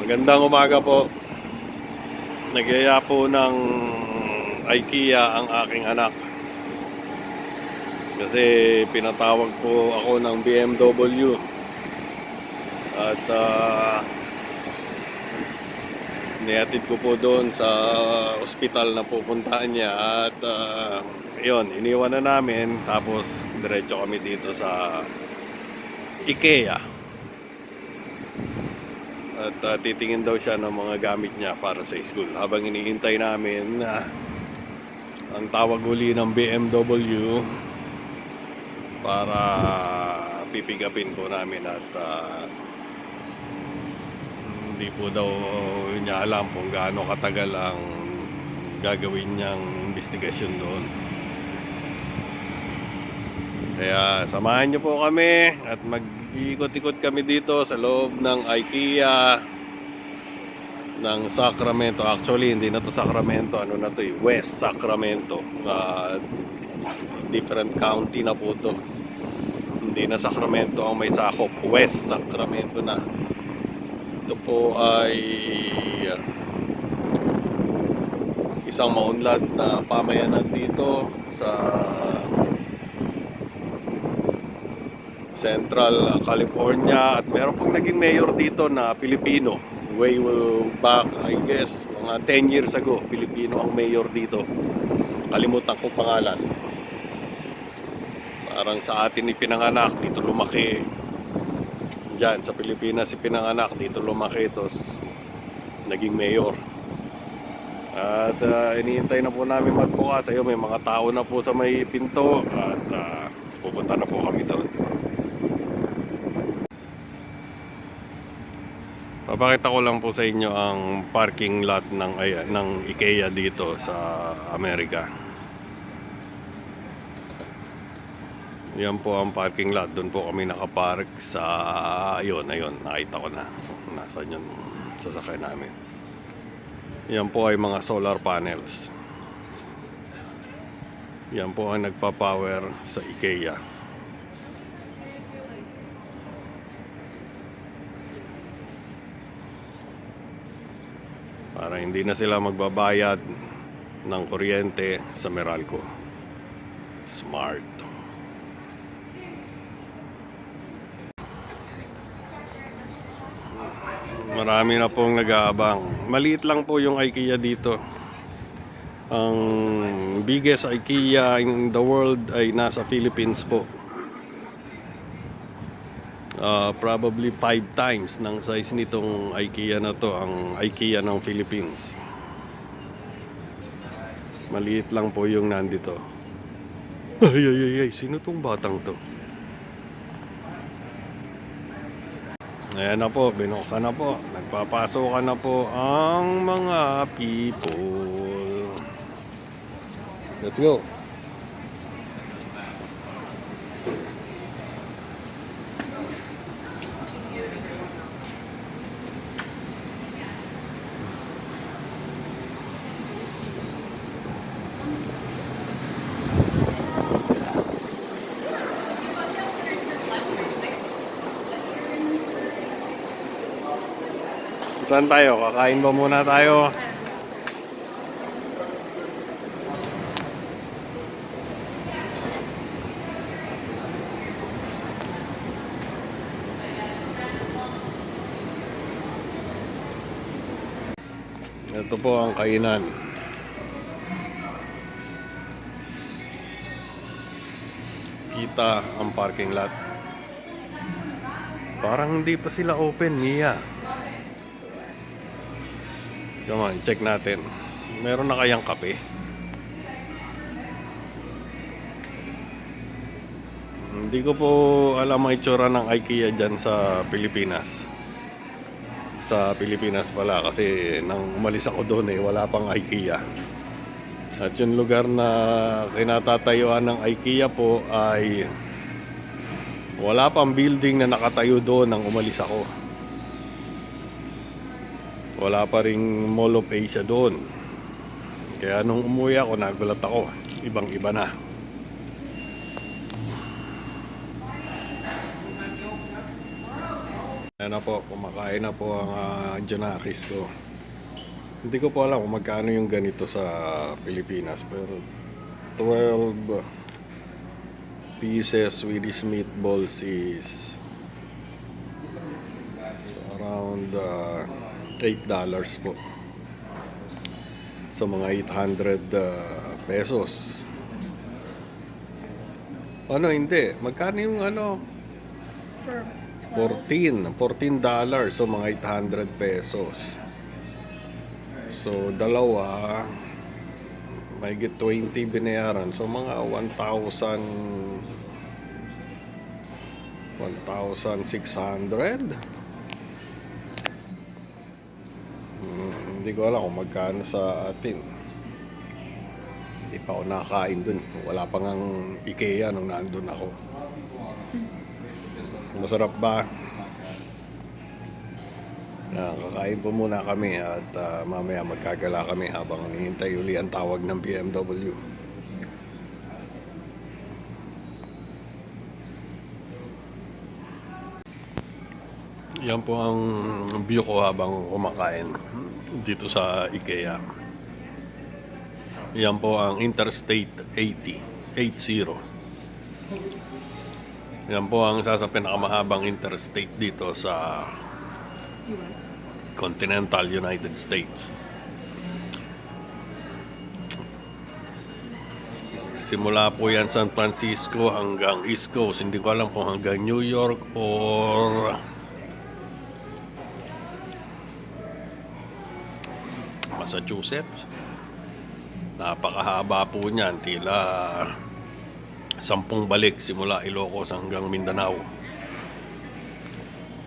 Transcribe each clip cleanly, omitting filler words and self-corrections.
Magandang umaga po. Nagyaya po ng IKEA ang aking anak. Kasi pinatawag po ako ng BMW. At nihatid ko po doon sa ospital na pupuntahan niya. At yun, iniwan na namin. Tapos diretso kami dito sa IKEA. At titingin daw siya ng mga gamit niya para sa school. Habang iniintay namin ang tawag uli ng BMW para pipigapin po namin. At hindi po daw niya alam kung gaano katagal ang gagawin niyang investigasyon doon. Kaya samahan niyo po kami at mag-ikot-ikot kami dito sa loob ng IKEA ng Sacramento. Actually, hindi na to Sacramento. Ano na to, West Sacramento. Different county na po to. Hindi na Sacramento ang may sakop. West Sacramento na. Ito po ay isang maunlad na pamayanan dito sa Central California. At meron pong naging mayor dito na Pilipino. Way back, I guess, mga 10 years ago, Pilipino ang mayor dito. Kalimutan ko pangalan. Parang sa atin ipinanganak, dito lumaki. Diyan sa Pilipinas ipinanganak, dito lumaki, tos naging mayor. At iniintay na po namin magbukas. Ayun, may mga tao na po sa may pinto. At pupunta na po kami doon. Papakita ko lang po sa inyo ang parking lot ng IKEA dito sa Amerika. Yan po ang parking lot. Doon po kami nakapark sa ayun, nakita ko na nasaan yung sasakay namin. Yan po ay mga solar panels. Yan po ang nagpa-power sa IKEA. Para hindi na sila magbabayad ng kuryente sa Meralco. Smart. Marami na pong nag-aabang. Maliit lang po yung IKEA dito. Ang biggest IKEA in the world ay nasa Philippines po. Probably 5 times ng size nitong IKEA na to, ang IKEA ng Philippines. Maliit lang po yung nandito. Ay, sino tong batang to? Ayan na po, binuksan na po. Nagpapasokan na po ang mga people. Let's go. Saan tayo? Kakain ba muna tayo? Ito po ang kainan. Kita ang parking lot. Parang hindi pa sila open, Mia. Come on, check natin. Meron na kayang kape? Hindi ko po alam ang itsura ng IKEA dyan sa Pilipinas. Sa Pilipinas pala, kasi nang umalis ako doon wala pang IKEA. At yung lugar na kinatatayuan ng IKEA po ay wala pang building na nakatayo doon nang umalis ako. Wala pa ring Mall of Asia doon. Kaya nung umuwi ako, nagulat ako. Ibang-iba na. Ayan na po, kumakain na po ang Janakis ko. Hindi ko po alam kung magkano yung ganito sa Pilipinas, pero 12 pieces Swedish meatballs is around $8 po. So mga 800 pesos. Ano, hindi. Magkano yung For $14 so mga 800 pesos. So dalawa may get 20 binayaran, so mga 1,600. Hindi ko alam kung magkano sa atin. Hindi pa ako nakakain dun, wala pa ngang IKEA nung nandun ako. Masarap ba? Kakain po muna kami at mamaya magkagala kami habang hinihintay uli ang tawag ng BMW. Yan po ang view ko habang kumakain dito sa IKEA. Yan po ang Interstate 80. Yan po ang isa sa pinakamahabang interstate dito sa US. Continental United States. Simula po yan San Francisco hanggang East Coast. Hindi ko alam kung hanggang New York or Massachusetts. Napakahaba po niyan, tila 10 balik simula Ilocos hanggang Mindanao.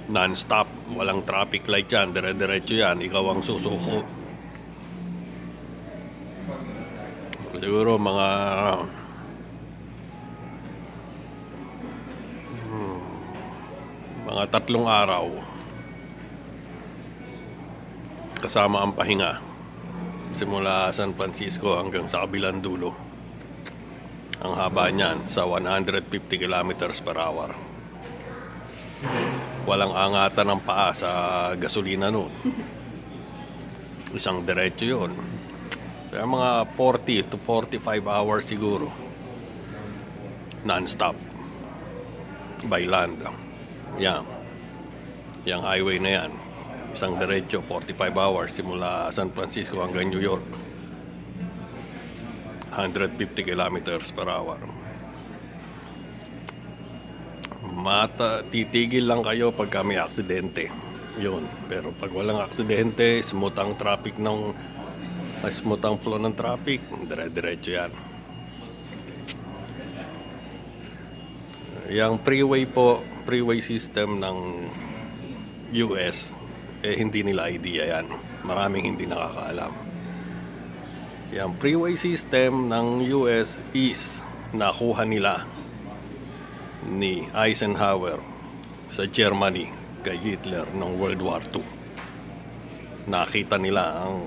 Non-stop, walang traffic light yan, dire-diretso yan, ikaw ang susuko. Siguro mga mga 3 araw kasama ang pahinga simula San Francisco hanggang sa kabilang dulo. Ang haba niyan sa 150 kilometers per hour. Walang angatan ng paa sa gasolina noon. Isang diretso yun. Kaya mga 40 to 45 hours siguro. Non-stop. By land. Yan. Yang highway na yan. Isang diretso, 45 hours simula San Francisco hanggang New York. 150 kilometers per hour. Titigil lang kayo pagka may aksidente. Yun. Pero pag walang aksidente, smooth ang traffic smooth ang flow ng traffic, dire-diretso yan. Yung freeway system ng US, hindi nila idea yan. Maraming hindi nakakaalam. Yung freeway system ng US is nakuha nila ni Eisenhower sa Germany kay Hitler ng World War II. Nakita nila ang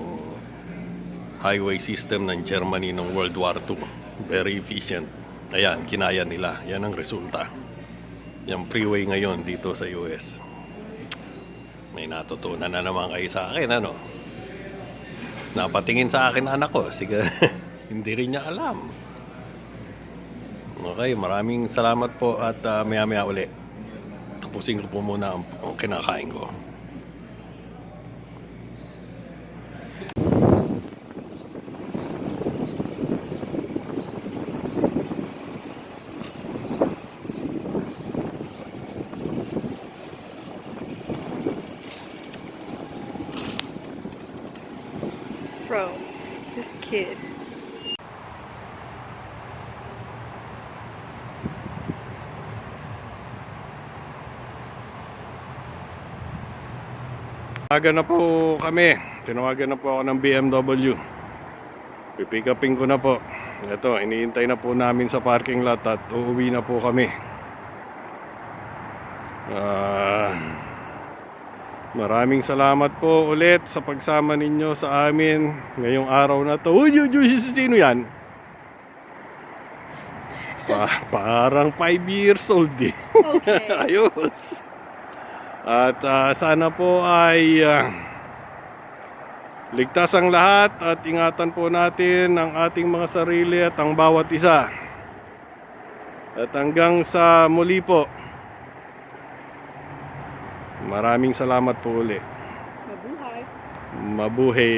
highway system ng Germany ng World War II. Very efficient. Ayan, kinaya nila. Yan ang resulta. Yung freeway ngayon dito sa US. May natutunan na naman kayo sa akin, ano? Napatingin sa akin anak ko. Sige, hindi rin niya alam. Okay, maraming salamat po at maya-maya uli. Tapusin ko po muna ang kinakain ko. Bro, this kid. Tinawagan na po kami. Tinawagan na po ako ng BMW. Pipick upin ko na po. Ito, iniintay na po namin sa parking lot at uuwi na po kami. Maraming salamat po ulit sa pagsama ninyo sa amin ngayong araw na to. Uy, sino yan? Parang 5 years old eh. Okay. Ayos. At sana po ay ligtas ang lahat at ingatan po natin ang ating mga sarili at ang bawat isa. At hanggang sa muli po. Maraming salamat po uli. Mabuhay. Mabuhay.